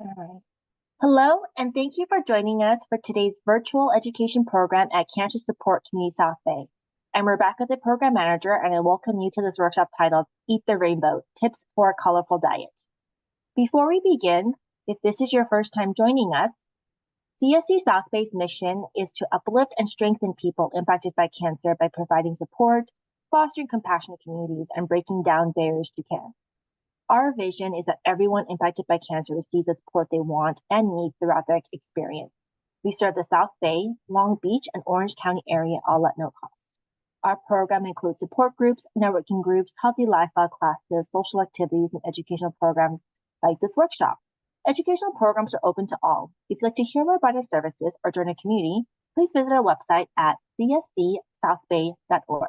All right. Hello, and thank you for joining us for today's virtual education program at Cancer Support Community South Bay. I'm Rebecca, the program manager, and I welcome you to this workshop titled Eat the Rainbow, Tips for a Colorful Diet. Before we begin, if this is your first time joining us, CSC South Bay's mission is to uplift and strengthen people impacted by cancer by providing support, fostering compassionate communities, and breaking down barriers to care. Our vision is that everyone impacted by cancer receives the support they want and need throughout their experience. We serve the South Bay, Long Beach, and Orange County area, all at no cost. Our program includes support groups, networking groups, healthy lifestyle classes, social activities, and educational programs like this workshop. Educational programs are open to all. If you'd like to hear more about our services or join a community, please visit our website at cscsouthbay.org.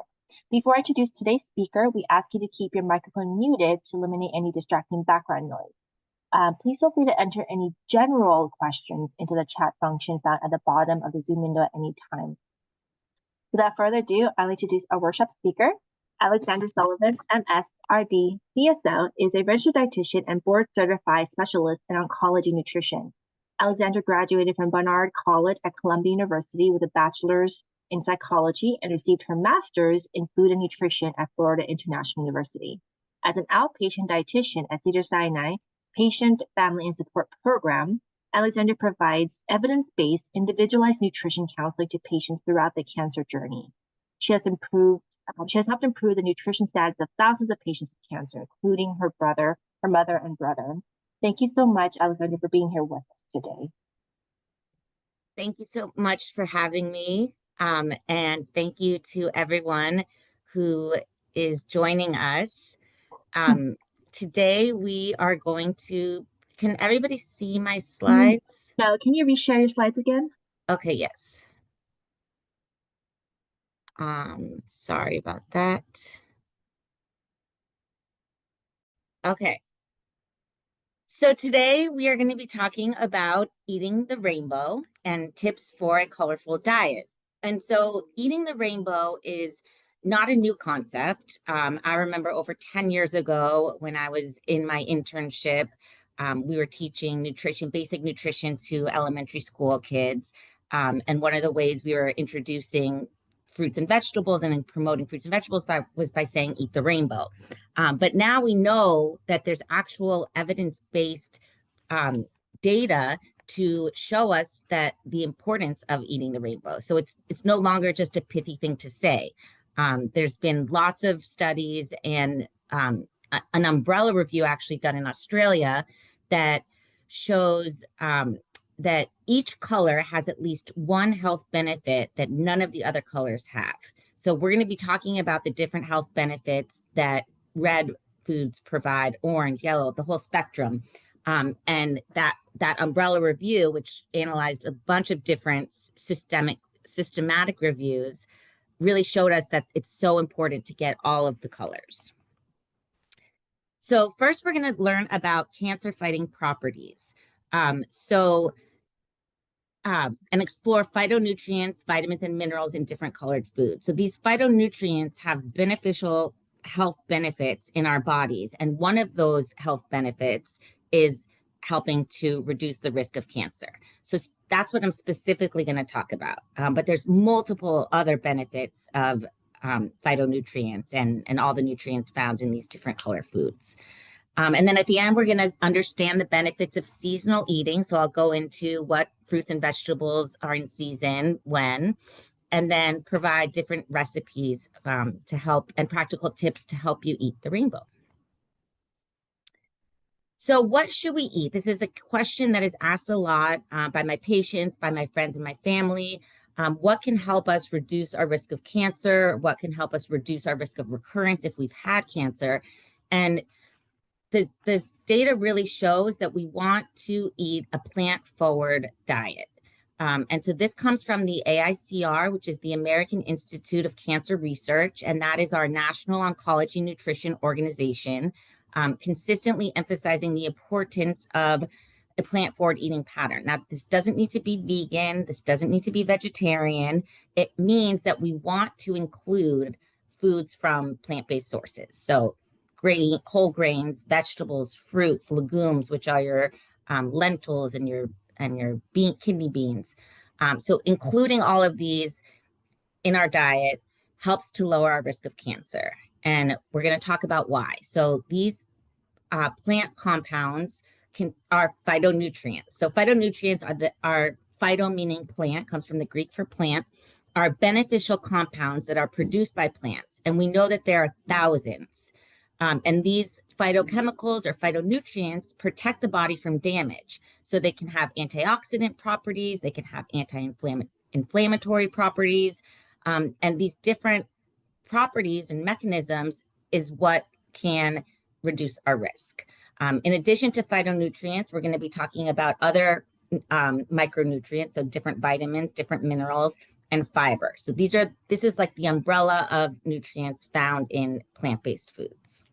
Before I introduce today's speaker, we ask you to keep your microphone muted to eliminate any distracting background noise. Please feel free to enter any general questions into the chat function found at the bottom of the Zoom window at any time. Without further ado, I'll introduce our workshop speaker. Alexandra Sullivan, MS, RD, CSO, is a registered dietitian and board-certified specialist in oncology nutrition. Alexandra graduated from Barnard College at Columbia University with a bachelor's in psychology and received her master's in food and nutrition at Florida International University. As an outpatient dietitian at Cedars-Sinai Patient, Family, and Support Program, Alexandra provides evidence-based, individualized nutrition counseling to patients throughout the cancer journey. She has helped improve the nutrition status of thousands of patients with cancer, including her mother, and brother. Thank you so much, Alexandra, for being here with us today. Thank you so much for having me. And thank you to everyone who is joining us. Today we are going to, can everybody see my slides? No, can you reshare your slides again? Okay, yes. Sorry about that. Okay. So today we are going to be talking about eating the rainbow and tips for a colorful diet. And so eating the rainbow is not a new concept. I remember over 10 years ago when I was in my internship, we were teaching nutrition, basic nutrition to elementary school kids. And one of the ways we were introducing fruits and vegetables and promoting fruits and vegetables was by saying eat the rainbow. But now we know that there's actual evidence-based data to show us that the importance of eating the rainbow. So it's no longer just a pithy thing to say. There's been lots of studies and an umbrella review actually done in Australia that shows that each color has at least one health benefit that none of the other colors have. So we're going to be talking about the different health benefits that red foods provide, orange, yellow, the whole spectrum. And that umbrella review, which analyzed a bunch of different systematic reviews, really showed us that it's so important to get all of the colors. So first, we're going to learn about cancer-fighting properties. And explore phytonutrients, vitamins, and minerals in different colored foods. So these phytonutrients have beneficial health benefits in our bodies. And one of those health benefits is helping to reduce the risk of cancer. So that's what I'm specifically going to talk about. But there's multiple other benefits of phytonutrients and all the nutrients found in these different color foods. And then at the end, we're going to understand the benefits of seasonal eating. So I'll go into what fruits and vegetables are in season, when, and then provide different recipes to help and practical tips to help you eat the rainbow. So what should we eat? This is a question that is asked a lot by my patients, by my friends and my family. What can help us reduce our risk of cancer? What can help us reduce our risk of recurrence if we've had cancer? And the data really shows that we want to eat a plant-forward diet. And so this comes from the AICR, which is the American Institute of Cancer Research, and that is our national oncology nutrition organization, consistently emphasizing the importance of a plant-forward eating pattern. Now, this doesn't need to be vegan. This doesn't need to be vegetarian. It means that we want to include foods from plant-based sources. So whole grains, vegetables, fruits, legumes, which are your lentils and your kidney beans. So including all of these in our diet helps to lower our risk of cancer. And we're going to talk about why. So these plant compounds are phytonutrients. So phytonutrients are phyto meaning plant, comes from the Greek for plant, are beneficial compounds that are produced by plants. And we know that there are thousands. And these phytochemicals or phytonutrients protect the body from damage. So they can have antioxidant properties, they can have anti-inflammatory properties, and these different properties and mechanisms is what can reduce our risk. In addition to phytonutrients, we're going to be talking about other micronutrients, so different vitamins, different minerals, and fiber. So this is like the umbrella of nutrients found in plant-based foods.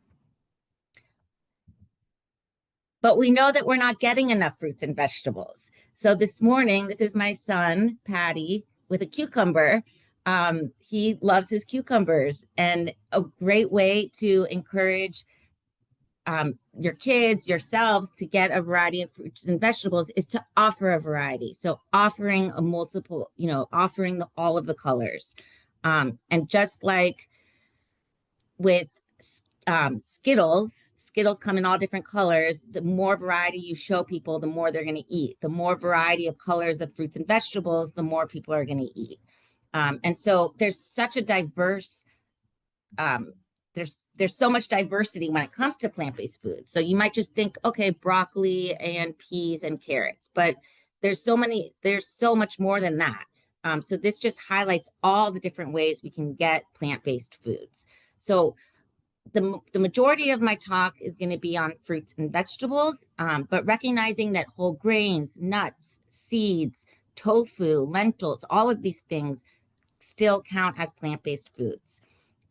But we know that we're not getting enough fruits and vegetables. So this morning, this is my son, Patty, with a cucumber. He loves his cucumbers, and a great way to encourage your kids, yourselves, to get a variety of fruits and vegetables is to offer a variety. So offering a multiple, offering all of the colors. And just like with Skittles come in all different colors. The more variety you show people, the more they're going to eat. The more variety of colors of fruits and vegetables, the more people are going to eat. And so there's such a diverse, there's so much diversity when it comes to plant-based foods. So you might just think, okay, broccoli and peas and carrots, but there's so much more than that. So this just highlights all the different ways we can get plant-based foods. So the majority of my talk is going to be on fruits and vegetables, but recognizing that whole grains, nuts, seeds, tofu, lentils, all of these things still count as plant-based foods.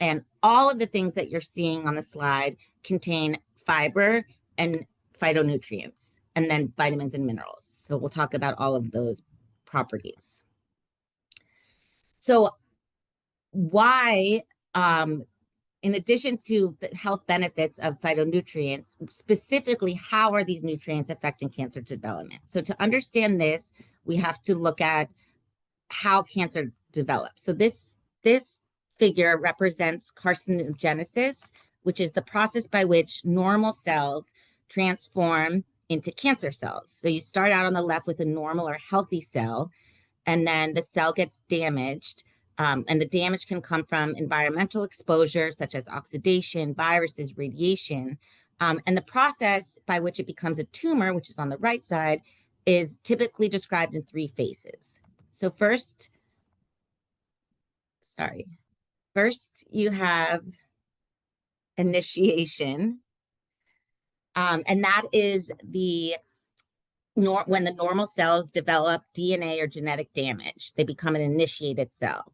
And all of the things that you're seeing on the slide contain fiber and phytonutrients, and then vitamins and minerals. So we'll talk about all of those properties. So why, in addition to the health benefits of phytonutrients, specifically, how are these nutrients affecting cancer development? So to understand this, we have to look at how cancer develops. So this figure represents carcinogenesis, which is the process by which normal cells transform into cancer cells. So you start out on the left with a normal or healthy cell, and then the cell gets damaged. And the damage can come from environmental exposure, such as oxidation, viruses, radiation. And the process by which it becomes a tumor, which is on the right side, is typically described in 3 phases. So first you have initiation. And that is when the normal cells develop DNA or genetic damage. They become an initiated cell.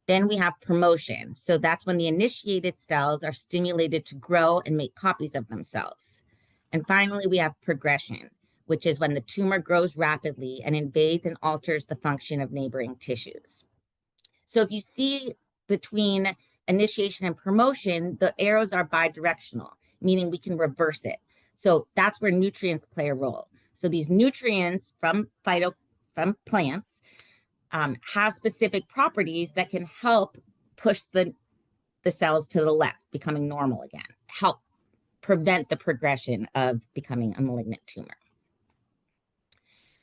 Then we have promotion. So that's when the initiated cells are stimulated to grow and make copies of themselves. And finally, we have progression, which is when the tumor grows rapidly and invades and alters the function of neighboring tissues. So if you see between initiation and promotion, the arrows are bidirectional, meaning we can reverse it. So that's where nutrients play a role. So these nutrients from plants have specific properties that can help push the cells to the left, becoming normal again, help prevent the progression of becoming a malignant tumor.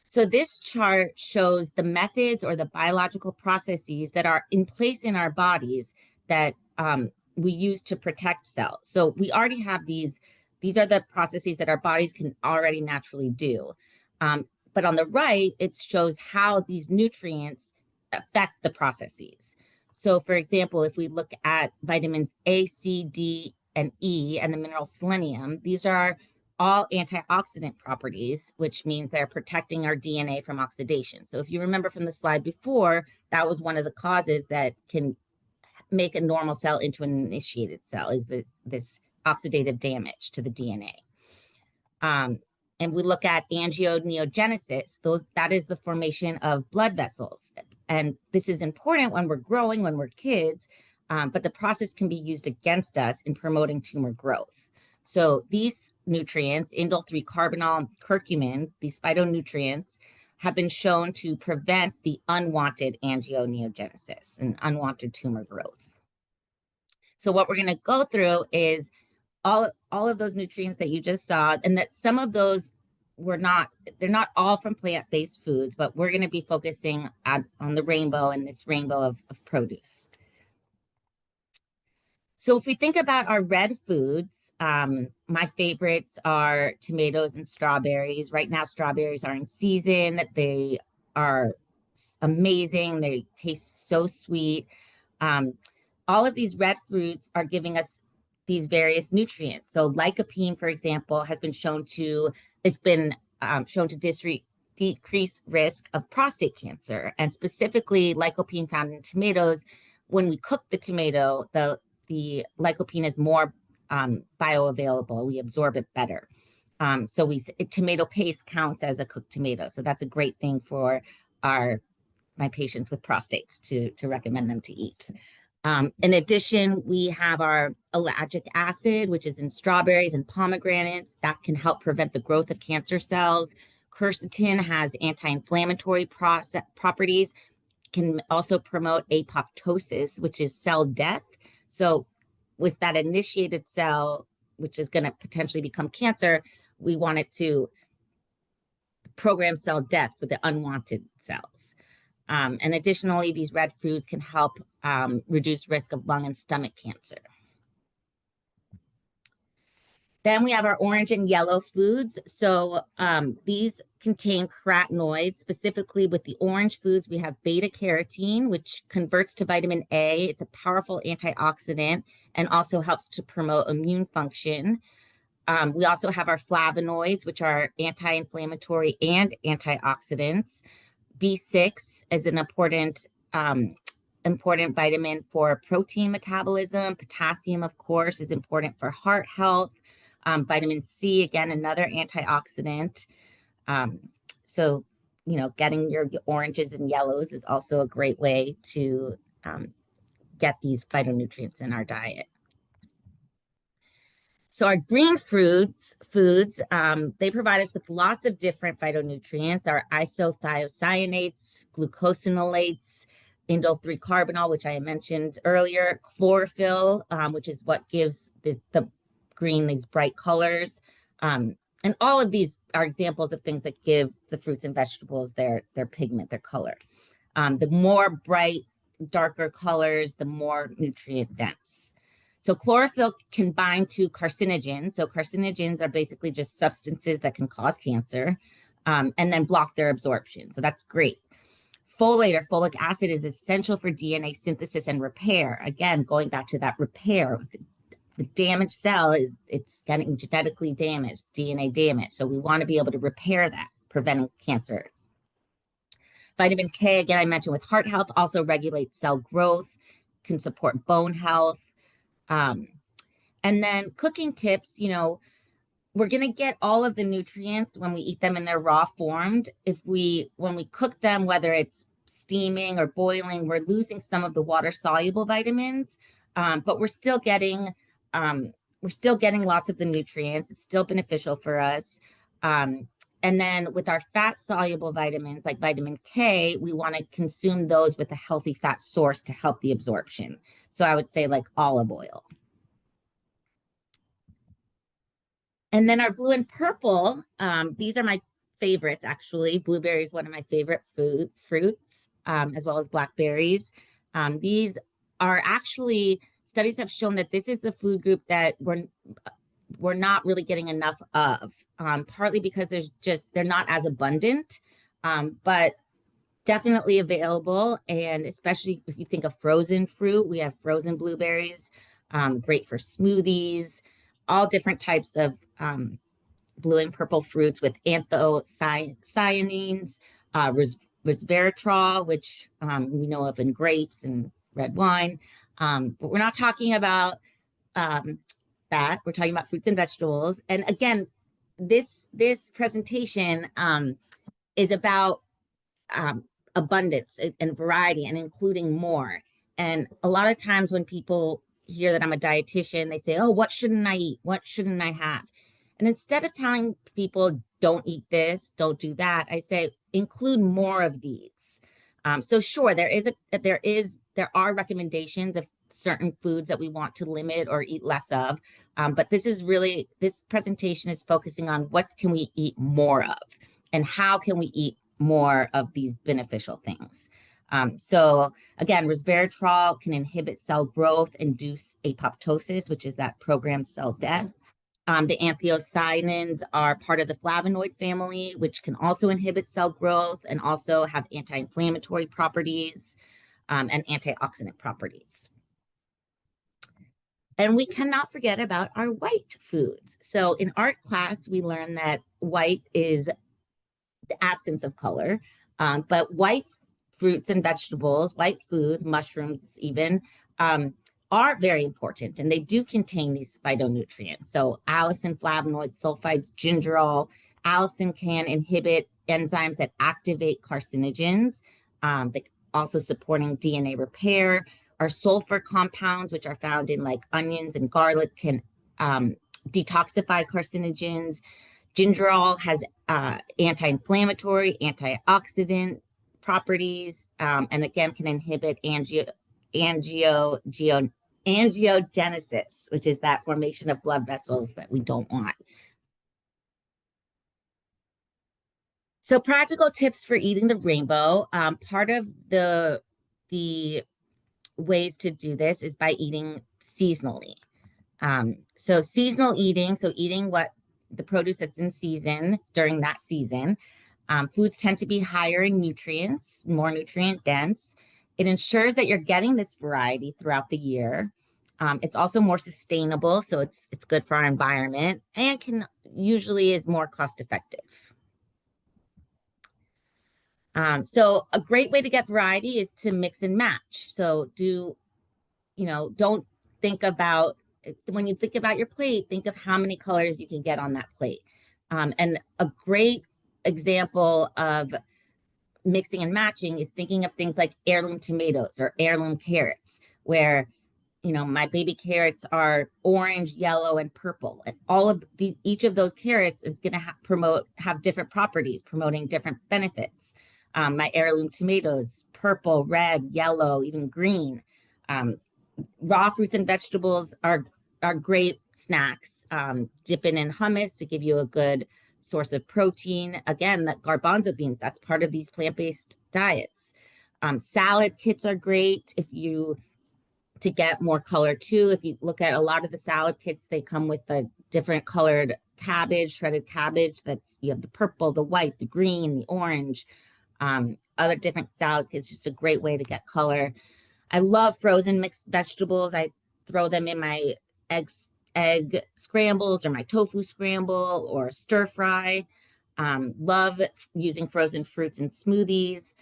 So this chart shows the methods or the biological processes that are in place in our bodies that we use to protect cells. So we already have these are the processes that our bodies can already naturally do. But on the right, it shows how these nutrients affect the processes. So for example, if we look at vitamins A, C, D, and E, and the mineral selenium, these are all antioxidant properties, which means they're protecting our DNA from oxidation. So if you remember from the slide before, that was one of the causes that can make a normal cell into an initiated cell, is this oxidative damage to the DNA. And we look at angioneogenesis, that is the formation of blood vessels. And this is important when we're growing, when we're kids, but the process can be used against us in promoting tumor growth. So these nutrients, indole-3 carbinol, curcumin, these phytonutrients, have been shown to prevent the unwanted angioneogenesis and unwanted tumor growth. So what we're going to go through is all of those nutrients that you just saw, and that some of those they're not all from plant-based foods, but we're going to be focusing on the rainbow and this rainbow of produce. So if we think about our red foods, my favorites are tomatoes and strawberries. Right now, strawberries are in season. They are amazing. They taste so sweet. All of these red fruits are giving us these various nutrients. So lycopene, for example, has been shown to decrease risk of prostate cancer. And specifically, lycopene found in tomatoes, when we cook the tomato, the lycopene is more bioavailable. We absorb it better. So tomato paste counts as a cooked tomato. So that's a great thing for my patients with prostates to recommend them to eat. In addition, we have our ellagic acid, which is in strawberries and pomegranates, that can help prevent the growth of cancer cells. Quercetin has anti-inflammatory properties, can also promote apoptosis, which is cell death. So with that initiated cell, which is going to potentially become cancer, we want it to program cell death for the unwanted cells. And additionally, these red fruits can help reduce risk of lung and stomach cancer. Then we have our orange and yellow foods. So these contain carotenoids. Specifically with the orange foods, we have beta carotene, which converts to vitamin A. It's a powerful antioxidant and also helps to promote immune function. We also have our flavonoids, which are anti-inflammatory and antioxidants. B6 is an important vitamin for protein metabolism. Potassium, of course, is important for heart health. Vitamin C, again, another antioxidant. So, getting your oranges and yellows is also a great way to get these phytonutrients in our diet. So our green foods, they provide us with lots of different phytonutrients, our isothiocyanates, glucosinolates, indole-3 carbinol, which I mentioned earlier, chlorophyll, which is what gives the green these bright colors. And all of these are examples of things that give the fruits and vegetables their pigment, their color. The more bright, darker colors, the more nutrient dense. So chlorophyll can bind to carcinogens. So carcinogens are basically just substances that can cause cancer and then block their absorption. So that's great. Folate or folic acid is essential for DNA synthesis and repair. Again, going back to that repair, the damaged cell it's getting genetically damaged, DNA damage. So we want to be able to repair that, preventing cancer. Vitamin K, again, I mentioned with heart health, also regulates cell growth, can support bone health. And then cooking tips, we're going to get all of the nutrients when we eat them in their raw form. When we cook them, whether it's steaming or boiling, we're losing some of the water soluble vitamins, but we're still getting lots of the nutrients. It's still beneficial for us. And then with our fat soluble vitamins like vitamin K, we want to consume those with a healthy fat source to help the absorption. So I would say like olive oil. And then our blue and purple, these are my favorites, actually. Blueberry is one of my favorite fruits, as well as blackberries. These are actually, studies have shown that this is the food group that we're not really getting enough of, partly because they're not as abundant, but definitely available. And especially if you think of frozen fruit, we have frozen blueberries, great for smoothies, all different types of blue and purple fruits with anthocyanins, resveratrol, which we know of in grapes and red wine. But we're not talking about that. We're talking about fruits and vegetables. And again, this presentation is about abundance and variety and including more. And a lot of times when people hear that I'm a dietitian, they say, oh, what shouldn't I eat? What shouldn't I have? And instead of telling people, don't eat this, don't do that, I say, include more of these. So sure, there are recommendations of certain foods that we want to limit or eat less of. But this presentation is focusing on what can we eat more of and how can we eat more of these beneficial things. So again, resveratrol can inhibit cell growth, induce apoptosis, which is that programmed cell death. The anthocyanins are part of the flavonoid family, which can also inhibit cell growth and also have anti-inflammatory properties and antioxidant properties. And we cannot forget about our white foods. So in art class, we learned that white is the absence of color, but white fruits and vegetables, white foods, mushrooms even, are very important, and they do contain these phytonutrients. So allicin, flavonoids, sulfites, gingerol. Allicin can inhibit enzymes that activate carcinogens, also supporting DNA repair. Our sulfur compounds, which are found in like onions and garlic, can detoxify carcinogens. Gingerol has anti-inflammatory, antioxidant properties, and again can inhibit angiogenesis, which is that formation of blood vessels that we don't want. So practical tips for eating the rainbow. Part of the ways to do this is by eating seasonally. So seasonal eating, so eating what the produce that's in season during that season. Foods tend to be higher in nutrients, more nutrient dense. It ensures that you're getting this variety throughout the year. It's also more sustainable, so it's good for our environment and can usually is more cost effective. So a great way to get variety is to mix and match. So don't think about, when you think about your plate, think of how many colors you can get on that plate. And a great example of mixing and matching is thinking of things like heirloom tomatoes or heirloom carrots, where my baby carrots are orange, yellow, and purple, and each of those carrots is going to have different properties, promoting different benefits. My heirloom tomatoes, purple, red, yellow, even green. Raw fruits and vegetables are great snacks. Dip in hummus to give you a good source of protein. Again, that garbanzo beans, that's part of these plant-based diets. Salad kits are great to get more color too. If you look at a lot of the salad kits, they come with a different colored cabbage, shredded cabbage. You have the purple, the white, the green, the orange. Other different salad kits, just a great way to get color. I love frozen mixed vegetables. I throw them in my egg scrambles or my tofu scramble or stir fry. Love using frozen fruits in smoothies.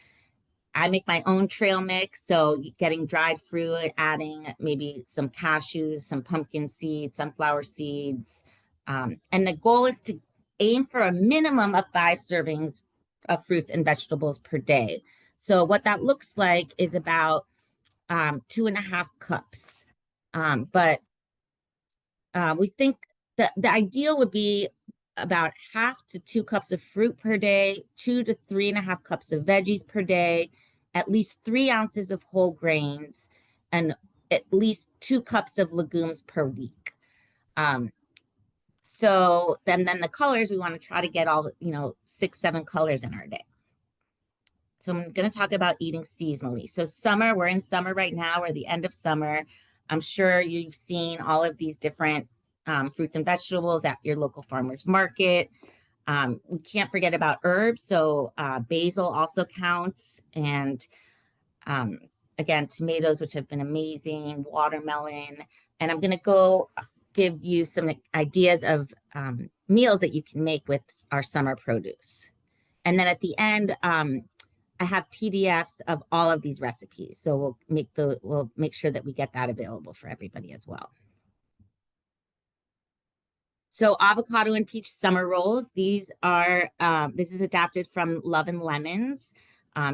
I make my own trail mix, so getting dried fruit, adding maybe some cashews, some pumpkin seeds, sunflower seeds. And the goal is to aim for a minimum of 5 servings of fruits and vegetables per day. So what that looks like is about 2.5 cups. But we think that the ideal would be about 1/2 to 2 cups of fruit per day, 2 to 3.5 cups of veggies per day, at least 3 ounces of whole grains, and at least 2 cups of legumes per week. So then the colors, we want to try to get all 6, 7 colors in our day. So I'm going to talk about eating seasonally. So summer, we're in summer right now. We're at the end of summer. I'm sure you've seen all of these different fruits and vegetables at your local farmer's market. We can't forget about herbs. So basil also counts. And again, tomatoes, which have been amazing, watermelon. And I'm going to go give you some ideas of meals that you can make with our summer produce. And then at the end, I have PDFs of all of these recipes. So we'll make sure that we get that available for everybody as well. So avocado and peach summer rolls. These are, this is adapted from Love and Lemons.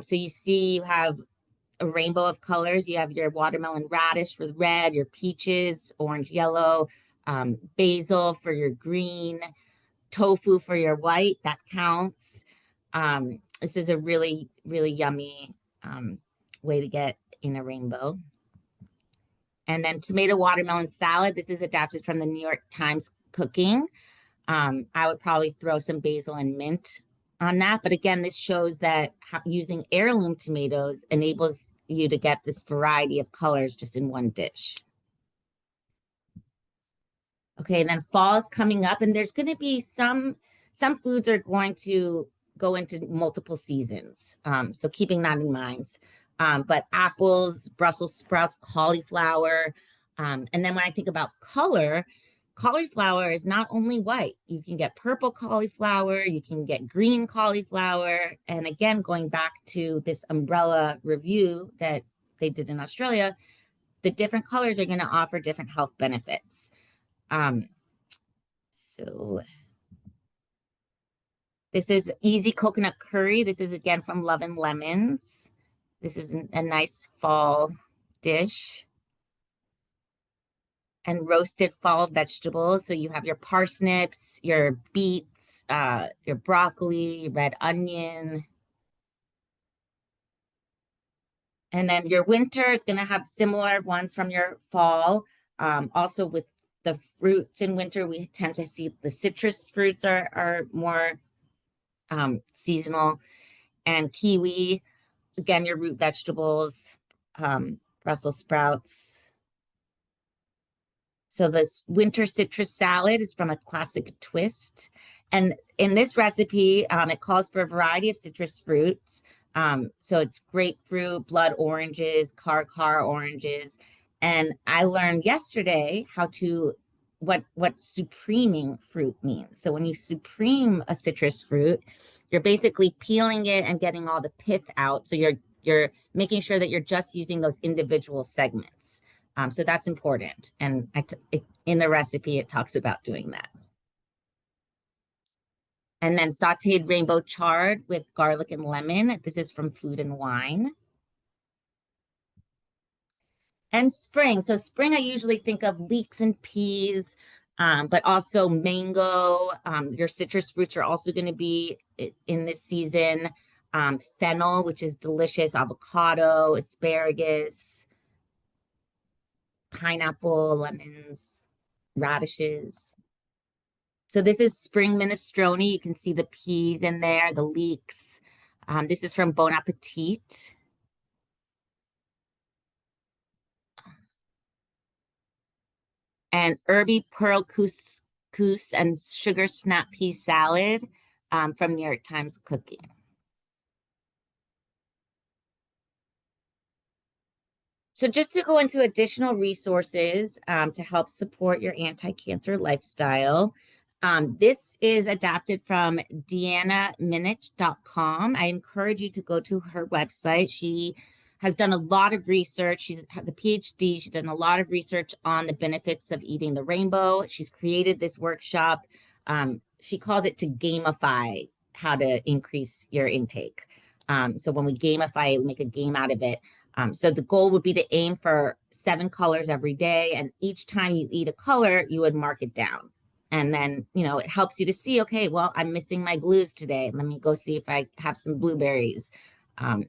So you see you have a rainbow of colors. You have your watermelon radish for the red, your peaches, orange, yellow, basil for your green, tofu for your white, that counts. This is a really, really yummy way to get in a rainbow. And then tomato watermelon salad. This is adapted from the New York Times Cooking. I would probably throw some basil and mint on that. But again, this shows that using heirloom tomatoes enables you to get this variety of colors just in one dish. Okay, and then fall is coming up, and there's going to be some foods are going to go into multiple seasons. So keeping that in mind. But apples, Brussels sprouts, cauliflower. And then when I think about color, cauliflower is not only white. You can get purple cauliflower, you can get green cauliflower. And again, going back to this umbrella review that they did in Australia, the different colors are going to offer different health benefits. So this is easy coconut curry. This is again from Love and Lemons. This is a nice fall dish. And roasted fall vegetables. So you have your parsnips, your beets, your broccoli, red onion. And then your winter is going to have similar ones from your fall. Also with the fruits in winter, we tend to see the citrus fruits are more seasonal. And kiwi, again, your root vegetables, Brussels sprouts. So this winter citrus salad is from A Classic Twist. And in this recipe, it calls for a variety of citrus fruits. So it's grapefruit, blood oranges, car oranges. And I learned yesterday what supreming fruit means. So when you supreme a citrus fruit, you're basically peeling it and getting all the pith out. So you're making sure that you're just using those individual segments. So that's important. And in the recipe, it talks about doing that. And then sauteed rainbow chard with garlic and lemon. This is from Food and Wine. And spring. So spring, I usually think of leeks and peas, but also mango. Your citrus fruits are also going to be in this season. Fennel, which is delicious, avocado, asparagus, pineapple, lemons, radishes. So this is spring minestrone. You can see the peas in there, the leeks. This is from Bon Appetit. And herby pearl couscous and sugar snap pea salad from New York Times Cooking. So just to go into additional resources to help support your anti-cancer lifestyle, this is adapted from deannaminich.com. I encourage you to go to her website. She has done a lot of research. She has a PhD. She's done a lot of research on the benefits of eating the rainbow. She's created this workshop. She calls it to gamify how to increase your intake. So when we gamify it, we make a game out of it. So the goal would be to aim for 7 colors every day. And each time you eat a color, you would mark it down. And then, it helps you to see, okay, well, I'm missing my blues today. Let me go see if I have some blueberries.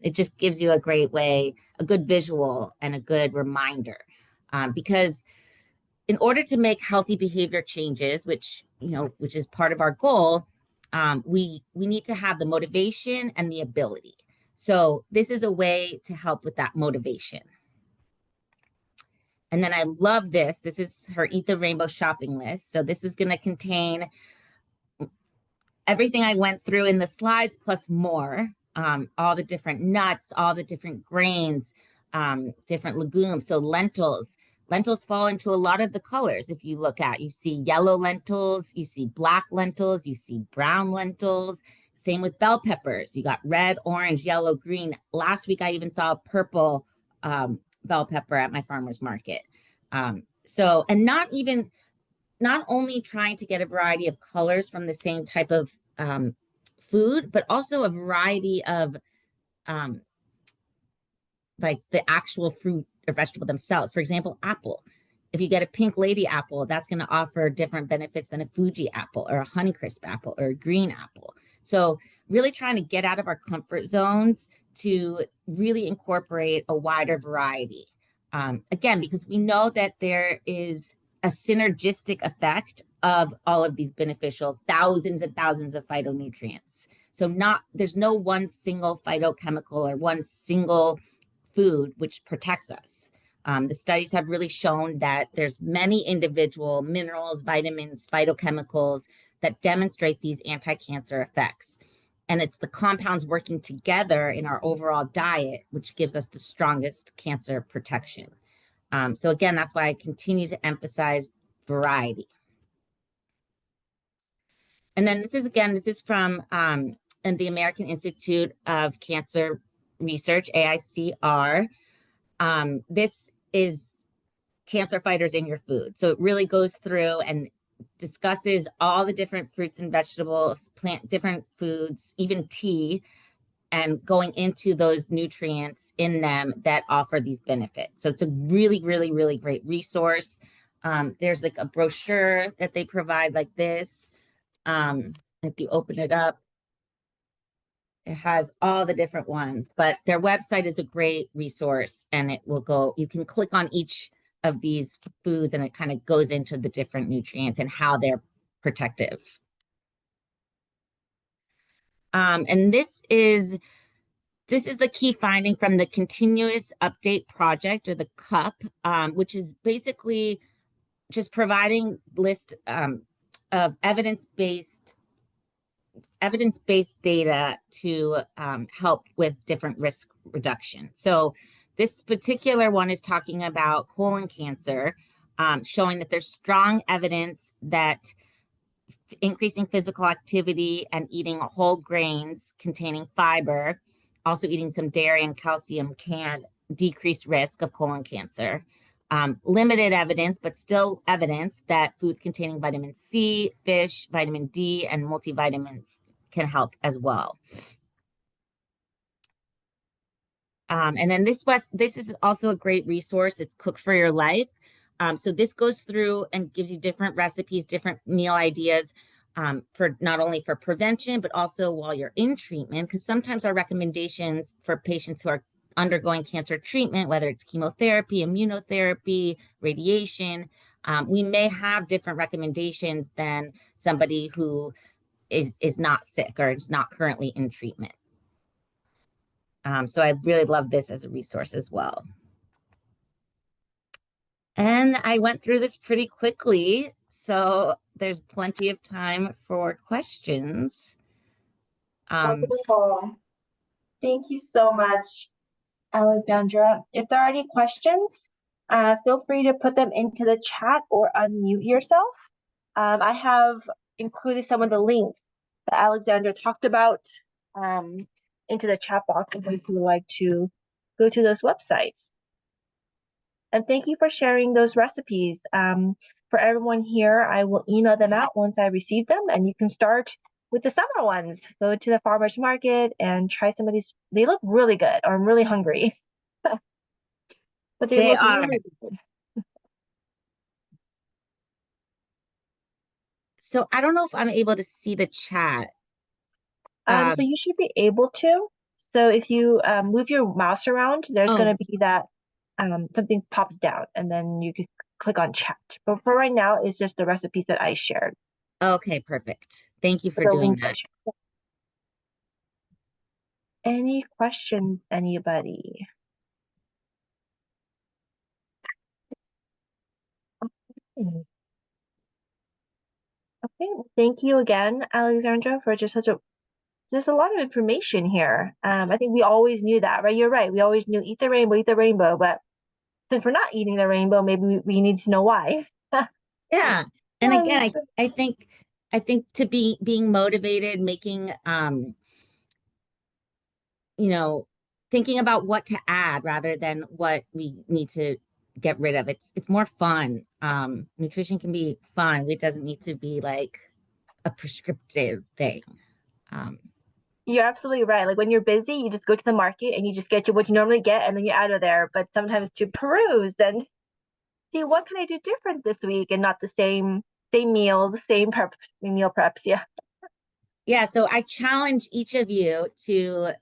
It just gives you a great way, a good visual and a good reminder. Because in order to make healthy behavior changes, which is part of our goal, we need to have the motivation and the ability. So this is a way to help with that motivation. And then I love this. This is her Eat the Rainbow shopping list. So this is going to contain everything I went through in the slides plus more, all the different nuts, all the different grains, different legumes. So lentils fall into a lot of the colors. If you look at, you see yellow lentils, you see black lentils, you see brown lentils. Same with bell peppers. You got red, orange, yellow, green. Last week, I even saw a purple bell pepper at my farmer's market. And not only trying to get a variety of colors from the same type of food, but also a variety of like the actual fruit or vegetable themselves. For example, apple. If you get a pink lady apple, that's going to offer different benefits than a Fuji apple or a Honeycrisp apple or a green apple. So really trying to get out of our comfort zones to really incorporate a wider variety. Again, because we know that there is a synergistic effect of all of these beneficial thousands and thousands of phytonutrients. So there's no one single phytochemical or one single food which protects us. The studies have really shown that there's many individual minerals, vitamins, phytochemicals that demonstrate these anti-cancer effects. And it's the compounds working together in our overall diet which gives us the strongest cancer protection. So again, that's why I continue to emphasize variety. And then this is from the American Institute of Cancer Research, AICR. This is cancer fighters in your food. So it really goes through and discusses all the different fruits and vegetables, different foods, even tea, and going into those nutrients in them that offer these benefits. So it's a really, really, really great resource. There's like a brochure that they provide like this. If you open it up, it has all the different ones, but their website is a great resource, and it will go, you can click on each of these foods and it kind of goes into the different nutrients and how they're protective. And this is the key finding from the Continuous Update Project, or the CUP, which is basically just providing list of evidence-based data to help with different risk reduction. So this particular one is talking about colon cancer, showing that there's strong evidence that increasing physical activity and eating whole grains containing fiber, also eating some dairy and calcium, can decrease risk of colon cancer. Limited evidence, but still evidence that foods containing vitamin C, fish, vitamin D, and multivitamins can help as well. And then this is also a great resource. It's Cook for Your Life. So this goes through and gives you different recipes, different meal ideas, for not only for prevention, but also while you're in treatment, because sometimes our recommendations for patients who are undergoing cancer treatment, whether it's chemotherapy, immunotherapy, radiation, we may have different recommendations than somebody who is not sick or is not currently in treatment. So I really love this as a resource as well. And I went through this pretty quickly, so there's plenty of time for questions. Wonderful. Thank you so much, Alexandra. If there are any questions, feel free to put them into the chat or unmute yourself. I have included some of the links that Alexandra talked about into the chat box if you would like to go to those websites. And thank you for sharing those recipes. For everyone here, I will email them out once I receive them, and you can start with the summer ones. Go to the farmer's market and try some of these. They look really good, or I'm really hungry. But they look really good. So I don't know if I'm able to see the chat. So you should be able to. So if you move your mouse around, there's going to be that something pops down, and then you can click on chat. But for right now, it's just the recipes that I shared. Okay, perfect. Thank you for doing that. Any questions, anybody? Okay, thank you again, Alexandra, for just there's a lot of information here. I think we always knew that, right? You're right. We always knew eat the rainbow, but since we're not eating the rainbow, maybe we need to know why. Yeah. And again, I think to being motivated, making thinking about what to add rather than what we need to get rid of. It's more fun. Nutrition can be fun. It doesn't need to be like a prescriptive thing. You're absolutely right. Like when you're busy, you just go to the market and you just get what you normally get and then you're out of there. But sometimes to peruse and see what can I do different this week and not the same meals, same meal preps. Yeah. Yeah, so I challenge each of you to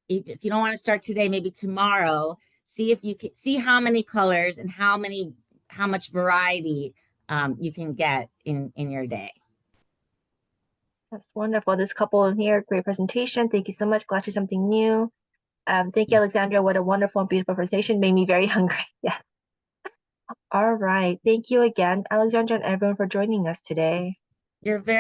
if you don't want to start today, maybe tomorrow, see if you can see how many colors and how much variety you can get in your day. That's wonderful. This couple in here, great presentation. Thank you so much. Glad to something new. Thank you, Alexandra. What a wonderful and beautiful presentation. Made me very hungry. Yeah. All right. Thank you again, Alexandra, and everyone for joining us today. You're very